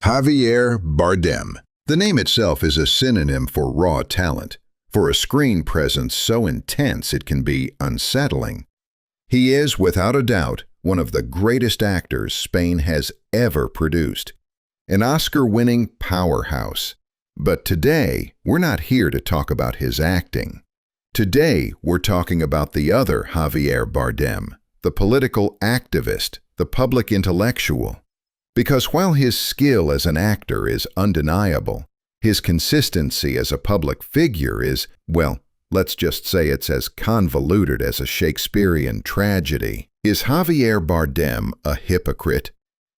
Javier Bardem. The name itself is a synonym for raw talent, for a screen presence so intense it can be unsettling. He is, without a doubt, one of the greatest actors Spain has ever produced. An Oscar-winning powerhouse. But today, we're not here to talk about his acting. Today, we're talking about the other Javier Bardem, the political activist, the public intellectual. Because while his skill as an actor is undeniable, his consistency as a public figure is, well, let's just say it's as convoluted as a Shakespearean tragedy. Is Javier Bardem a hypocrite?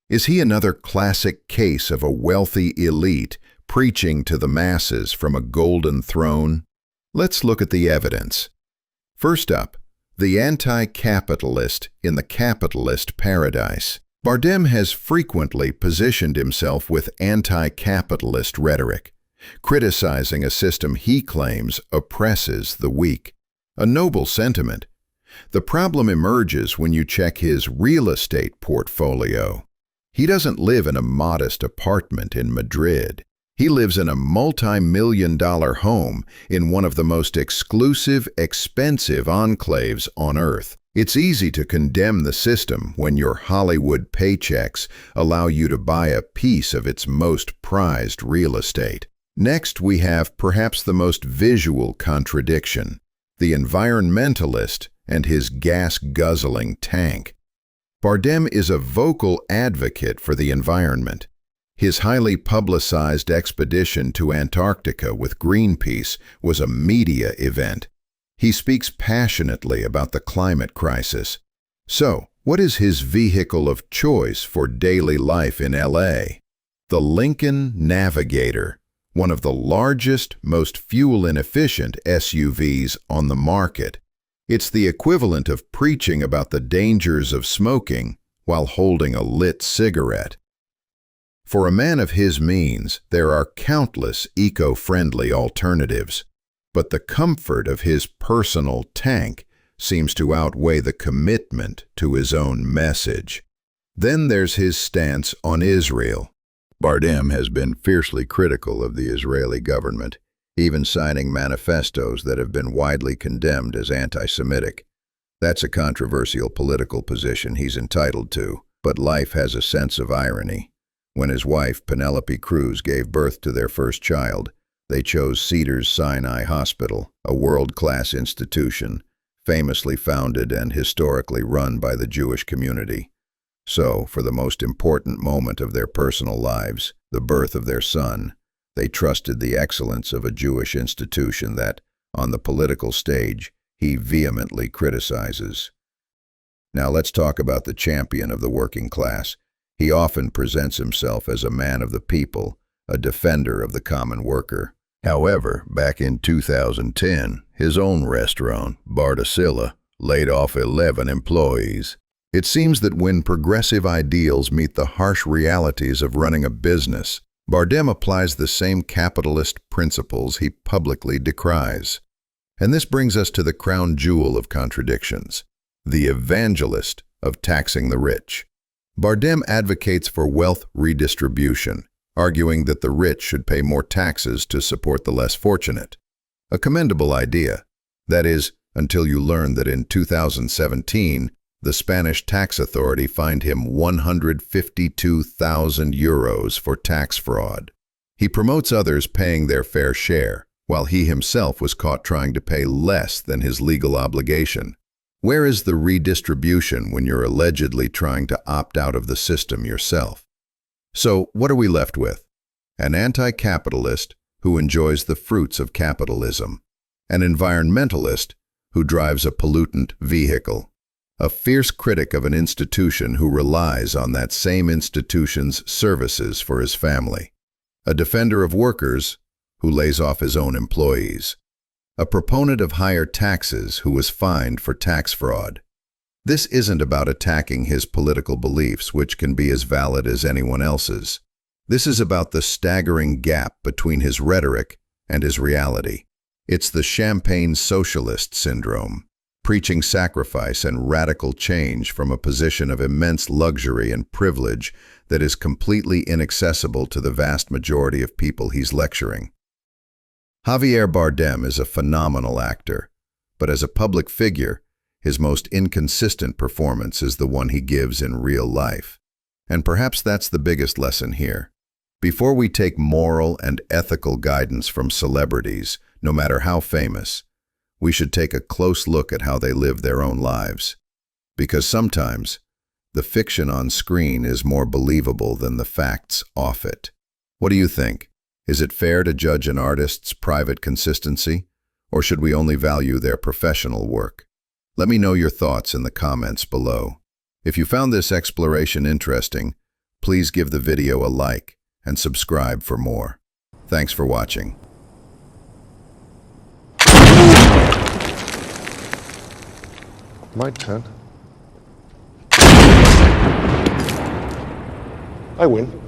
Is he another classic case of a wealthy elite preaching to the masses from a golden throne? Let's look at the evidence. First up, the anti-capitalist in the capitalist paradise. Bardem has frequently positioned himself with anti-capitalist rhetoric, criticizing a system he claims oppresses the weak. A noble sentiment. The problem emerges when you check his real estate portfolio. He doesn't live in a modest apartment in Madrid. He lives in a multi-million-dollar home in one of the most exclusive, expensive enclaves on Earth. It's easy to condemn the system when your Hollywood paychecks allow you to buy a piece of its most prized real estate. Next, we have perhaps the most visual contradiction, the environmentalist and his gas-guzzling tank. Bardem is a vocal advocate for the environment. His highly publicized expedition to Antarctica with Greenpeace was a media event. He speaks passionately about the climate crisis. So, what is his vehicle of choice for daily life in LA? The Lincoln Navigator, one of the largest, most fuel-inefficient SUVs on the market. It's the equivalent of preaching about the dangers of smoking while holding a lit cigarette. For a man of his means, there are countless eco-friendly alternatives. But the comfort of his personal tank seems to outweigh the commitment to his own message. Then there's his stance on Israel. Bardem has been fiercely critical of the Israeli government, even signing manifestos that have been widely condemned as anti-Semitic. That's a controversial political position he's entitled to, but life has a sense of irony. When his wife, Penelope Cruz, gave birth to their first child, they chose Cedars-Sinai Hospital, a world-class institution, famously founded and historically run by the Jewish community. So, for the most important moment of their personal lives, the birth of their son, they trusted the excellence of a Jewish institution that, on the political stage, he vehemently criticizes. Now let's talk about the champion of the working class. He often presents himself as a man of the people, a defender of the common worker. However, back in 2010, his own restaurant, Bardacilla, laid off 11 employees. It seems that when progressive ideals meet the harsh realities of running a business, Bardem applies the same capitalist principles he publicly decries. And this brings us to the crown jewel of contradictions, the evangelist of taxing the rich. Bardem advocates for wealth redistribution, arguing that the rich should pay more taxes to support the less fortunate. A commendable idea. That is, until you learn that in 2017, the Spanish tax authority fined him 152,000 euros for tax fraud. He promotes others paying their fair share, while he himself was caught trying to pay less than his legal obligation. Where is the redistribution when you're allegedly trying to opt out of the system yourself? So, what are we left with? An anti-capitalist who enjoys the fruits of capitalism. An environmentalist who drives a pollutant vehicle. A fierce critic of an institution who relies on that same institution's services for his family. A defender of workers who lays off his own employees. A proponent of higher taxes who was fined for tax fraud. This isn't about attacking his political beliefs, which can be as valid as anyone else's. This is about the staggering gap between his rhetoric and his reality. It's the champagne socialist syndrome. preaching sacrifice and radical change from a position of immense luxury and privilege that is completely inaccessible to the vast majority of people he's lecturing. Javier Bardem is a phenomenal actor, but as a public figure, his most inconsistent performance is the one he gives in real life. And perhaps that's the biggest lesson here. Before we take moral and ethical guidance from celebrities, no matter how famous, we should take a close look at how they live their own lives. Because sometimes, the fiction on screen is more believable than the facts off it. What do you think? Is it fair to judge an artist's private consistency, or should we only value their professional work? Let me know your thoughts in the comments below. If you found this exploration interesting, please give the video a like and subscribe for more. Thanks for watching. My turn. I win.